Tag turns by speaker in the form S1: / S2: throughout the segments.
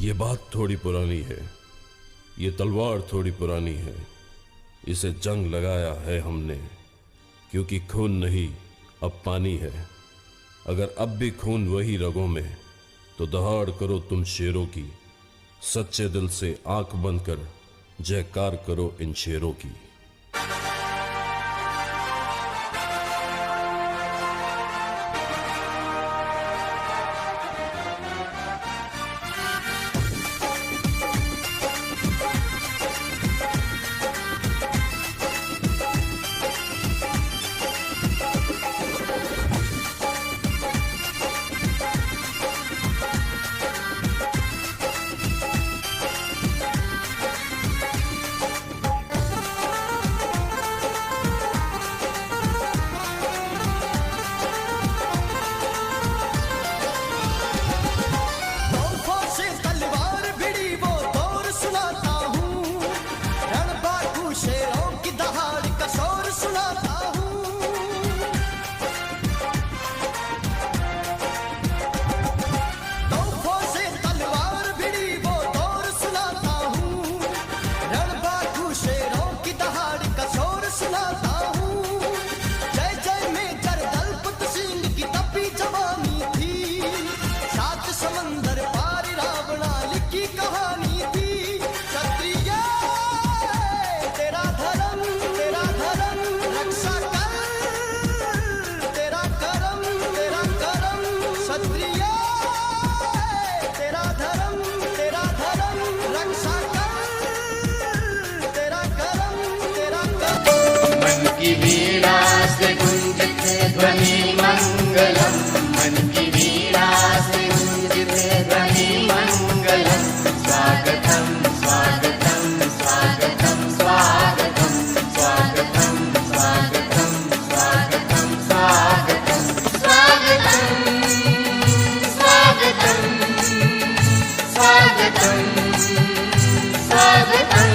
S1: ये बात थोड़ी पुरानी है, ये तलवार थोड़ी पुरानी है। इसे जंग लगाया है हमने, क्योंकि खून नहीं अब पानी है। अगर अब भी खून वही रगों में, तो दहाड़ करो तुम शेरों की। सच्चे दिल से आंख बंद कर जयकार करो इन शेरों की।
S2: की वीणा से गुंजते ध्वनि मंगलम, मन की वीणा से गुंजते ध्वनि मंगलम। स्वागतम स्वागतम स्वागतम स्वागतम स्वागतम स्वागतम स्वागतम स्वागतम स्वागतम स्वागतम स्वागतम स्वागतम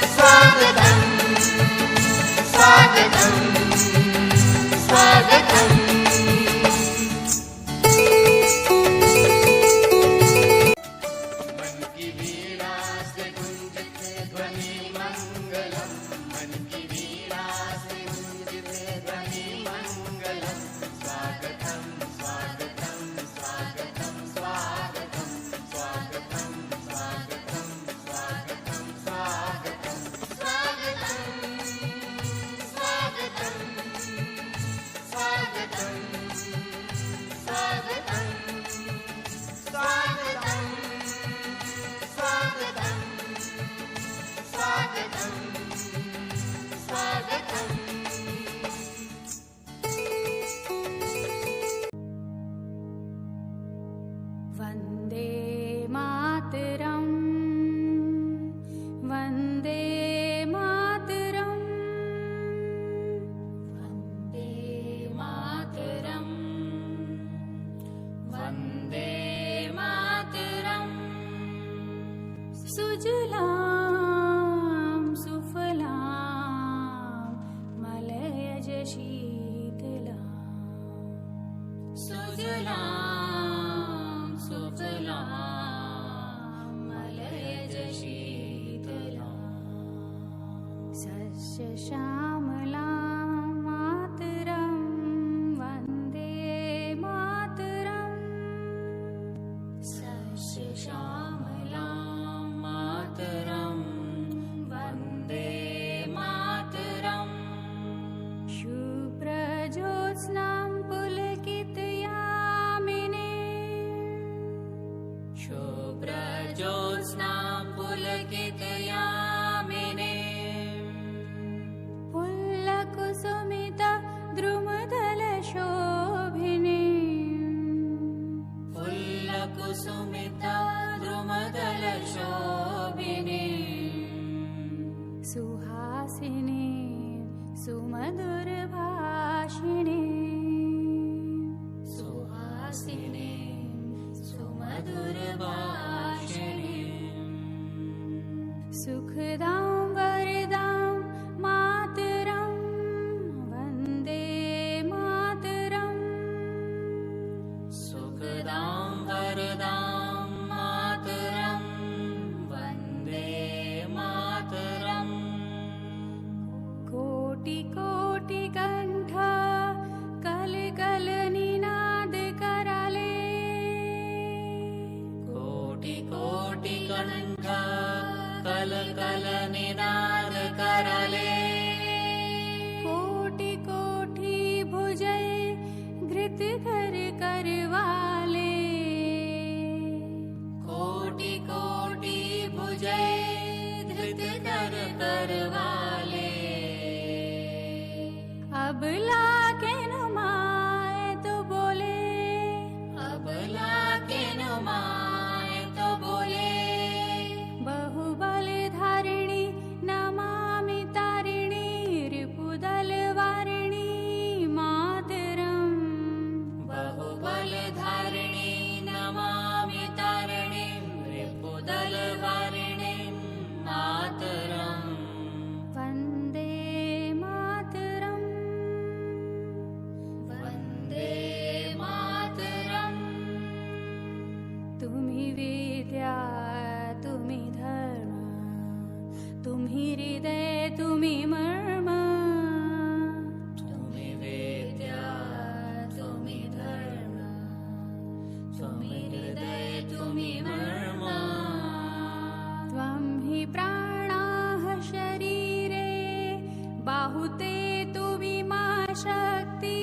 S2: स्वागतम स्वागतम स्वागतम। मन की वीणा से गुंजते ध्वनि मंगलम, मन की वीणा से गुंजते ध्वनि मंगलम। स्वागतम स्वागतम स्वागतम स्वागतम स्वागतम स्वागतम स्वागतम स्वागतम स्वागतम स्वागतम स्वागतम स्वागतम स्वागतम स्वागतम स्वागतम।
S3: वन्दे मातरम् वन्दे मातरम् वन्दे मातरम् वन्दे मातरम्। सुजलां सुफलां मलयज शीतलां, सुजलां सुफलां मलयज शीतलां। सस्य श्यामलां मातरं वन्दे मातरम्, सस्य श्यामलां मातरं वन्दे मातरम्। शुभ्रज्योत्स्नां पुलकितयामिने, शुभ्रज्योत्स्नां पुलकितयामिने। पुल्लकुसुमिता द्रुमदलशोभिने, पुल्लकुसुमिता द्रुमदलशोभिने। सुहासिने सुमधुरभाषिणे, सुहासिने सुमधुरभाषिणे। सुखदां वरदां मातरं वन्दे मातरम्, सुखदां
S4: कंठ कल कल निनाद करले
S3: कोटि कोटि भुजय घृत कर करवाले
S4: कोटि कोटि भुजय धृत कर करवाले
S3: अबला के नुमाए तो बोले
S4: अबला के नुमाए तो बोले
S3: बहुबल धारिणी नमामि तारिणी रिपुदल वारिणी मातरम
S4: बहुबल धारिणी नमामि तारिणी रिपुदल वारिणी मातरम
S3: वन्दे मातरम
S4: वन्दे मातरम
S3: तुम्ही विद्या तुम्ही धर्म तुम्ही हृदय तुम्ही मर्म
S4: तुम्ही वेद्या तुम्ही धर्म तुम्ही हृदय तुम्ही मर्म
S3: त्वं हि प्राणाः शरीरे बाहुते तुम्ही मा शक्ति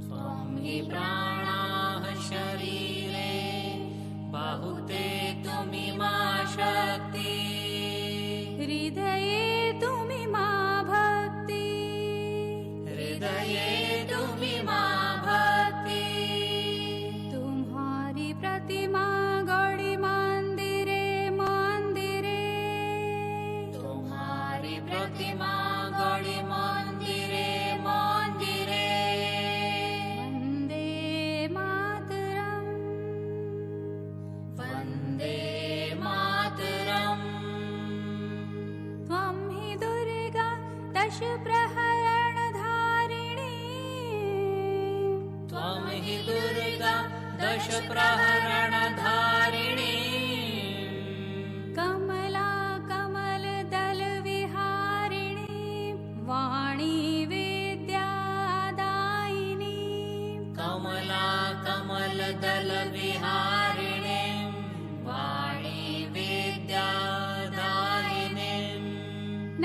S4: त्वं हि प्राणाः शरीरे बाहुते त्वमिमा शक्ति
S3: हृदये तुम्ही मा भक्ति
S4: हृदये त्वमिमा भक्ति
S3: तुम्हारी प्रतिमा गौड़ी मंदिरे मंदिरे
S4: तुम्हारी प्रतिमा गौड़ी मंदिरे मंदिरे
S3: वन्दे मातरम
S4: वन्दे मातरम्
S3: त्वं हि दुर्गा दश प्रहरण धारिणी
S4: त्वं हि दुर्गा दश प्रहरण धारिणी
S3: कमला कमल दल विहारिणी वाणी विद्यादायिनी
S4: कमला कमल दल विहारिणी वाणी विद्यादायिनी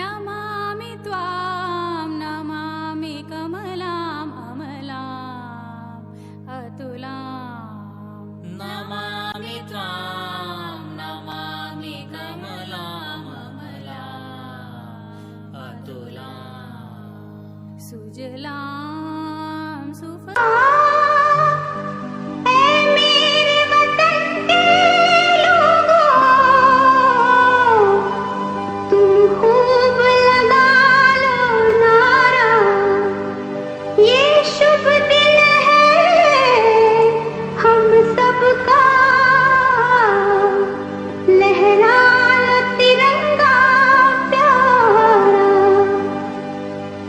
S3: नमामि त्वां नमामि कमलाम् अमलाम् अतुलाम्
S4: नमामि त्वां नमामि कमलाम् अमलाम् अतुलाम्
S3: सुजलां
S5: शुभ दिन है हम सबका लहरा तिरंगा प्यारा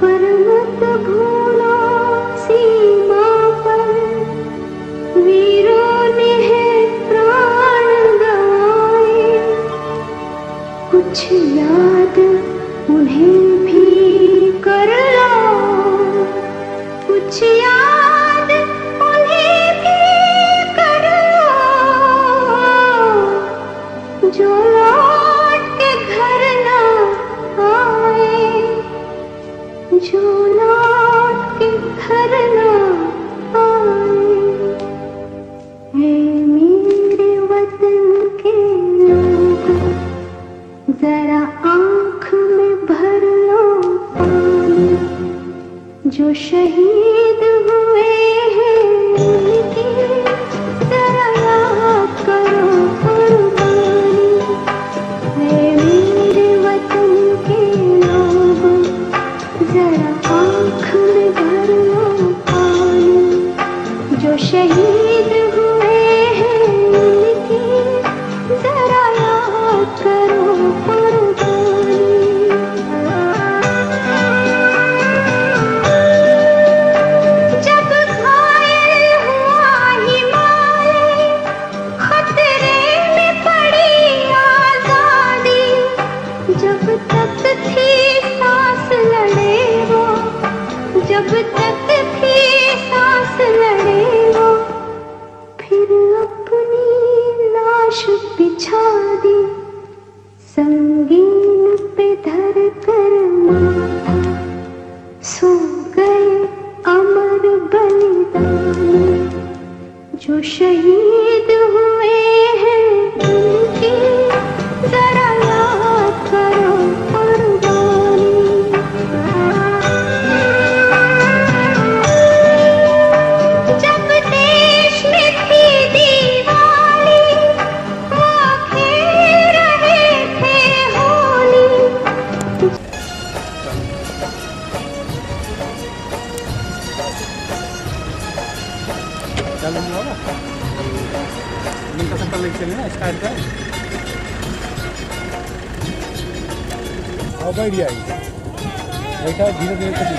S5: पर मत भूलो सीमा पर वीरों ने है प्राण गंवाए कुछ याद उन्हें भी कर लो कुछ याद उन्हें भी कर लो जो लौट के घर ना आए जो लौट के घर ना आए है मेरे वतन के लोग जरा आँख में भर लो पानी जो शहीद हुए हैं उनकी जरा याद करो कुर्बानी है मेरे वतन के लोग जरा आँख में भर लो पानी जो शहीद हुए हैं उनकी जरा याद करो कुर्बानी जब घायल हुआ हिमालय खतरे में पड़ी आजादी जब तक थी सांस लड़े वो जब तक थी सांस लड़े वो जो शहीद हुए हैं उनकी जरा याद करो कुर्बानी। जब देश में थी दीवानी वो खेल रहे थे Holi.
S6: Dalam mo na. Minta sa collection na start ka. How about you? Later, धीरे-धीरे करी.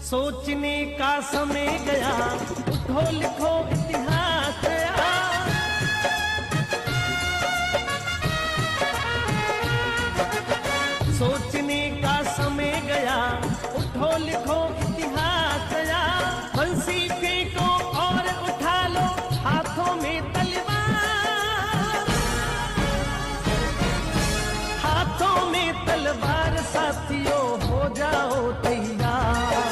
S7: सोचने का समय गया, उठो लिखो इतिहास गया। सोचने का समय गया, उठो लिखो इतिहास गया। बंसी फेंको और उठा लो हाथों में तलवार, हाथों में तलवार। साथियों हो जाओ तैयार,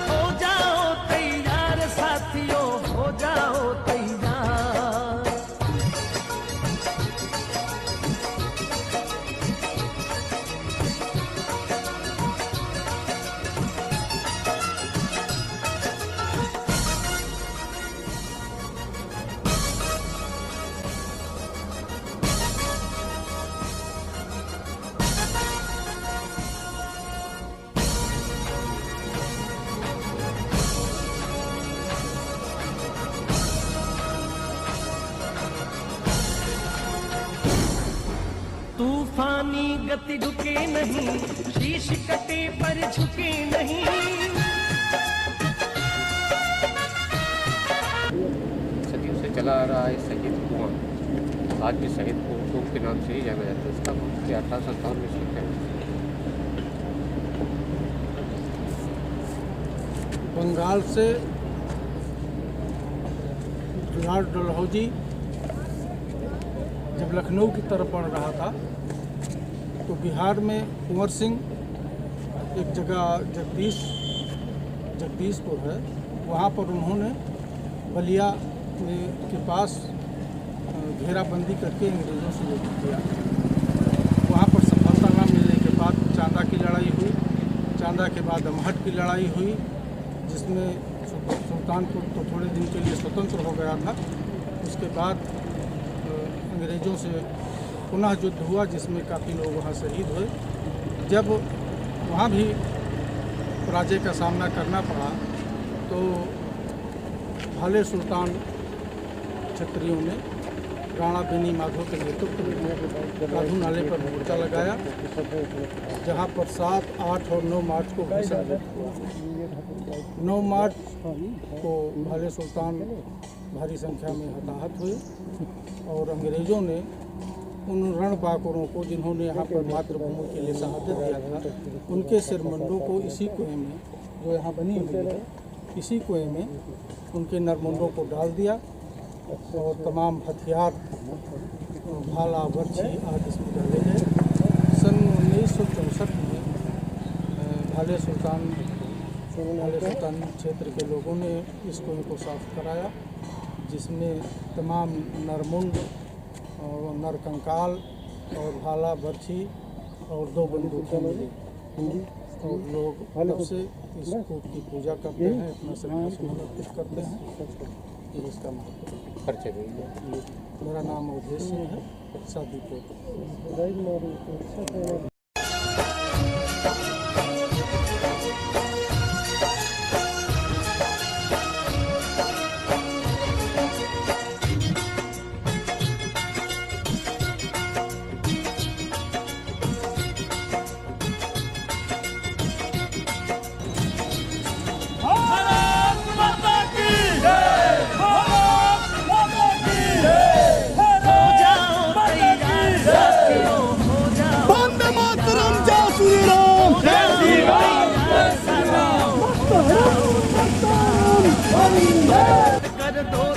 S7: हो जाओ तैयार। साथियों हो जाओ तैयार। तूफानी गति रुके नहीं, शीश कटे पर झुके नहीं।
S6: सदियों से चला आ रहा है शहीद कुआं। आज भी शहीद कुआं के नाम से ही जाना जाता है। उसका 1857 में शुरू है।
S8: बंगाल से लॉर्ड डलहौजी जब लखनऊ की तरफ बढ़ रहा था तो बिहार में कुंवर सिंह एक जगह जगदीशपुर है, वहाँ पर उन्होंने बलिया के पास घेराबंदी करके अंग्रेज़ों से युद्ध किया। वहाँ पर सफलता न मिलने के बाद चांदा की लड़ाई हुई। चांदा के बाद अमहट की लड़ाई हुई, जिसमें सुल्तानपुर तो थोड़े दिन के लिए स्वतंत्र हो गया था। उसके बाद अंग्रेज़ों से पुनः युद्ध हुआ, जिसमें काफ़ी लोग वहाँ शहीद हुए। जब वहाँ भी पराजय का सामना करना पड़ा तो भाले सुल्तान क्षत्रियों ने राणा बेनी माधव के नेतृत्व में काधू नाले पर मोर्चा लगाया, जहाँ पर 7, 8 और 9 मार्च को भीषण युद्ध हुआ। 9 मार्च को भाले सुल्तान भारी संख्या में हताहत हुए और अंग्रेज़ों ने उन रणबांकुरों को, जिन्होंने यहाँ पर मातृभूमि के लिए शहादत दिया था, उनके सिरमंडों को इसी कुएं में, जो यहाँ बनी हुई है, इसी कुएं में उनके नरमुंडों को डाल दिया और तमाम हथियार, भाला, बर्छी आदि इसमें डाले गए। सन 1964 में आले सुल्तान क्षेत्र के लोगों ने इस कुएं को साफ कराया, जिसमें तमाम नरमुंड और नरकंकाल और भाला बर्छी और 2 बंदूकें मिली और लोग तब से इस कूप की पूजा करते हैं, अपना शरीर समर्पित करते हैं। ये इसका महत्व।
S6: परिचय दीजिए।
S8: मेरा नाम अवधेश सिंह है, सादीपुर।
S7: कर दो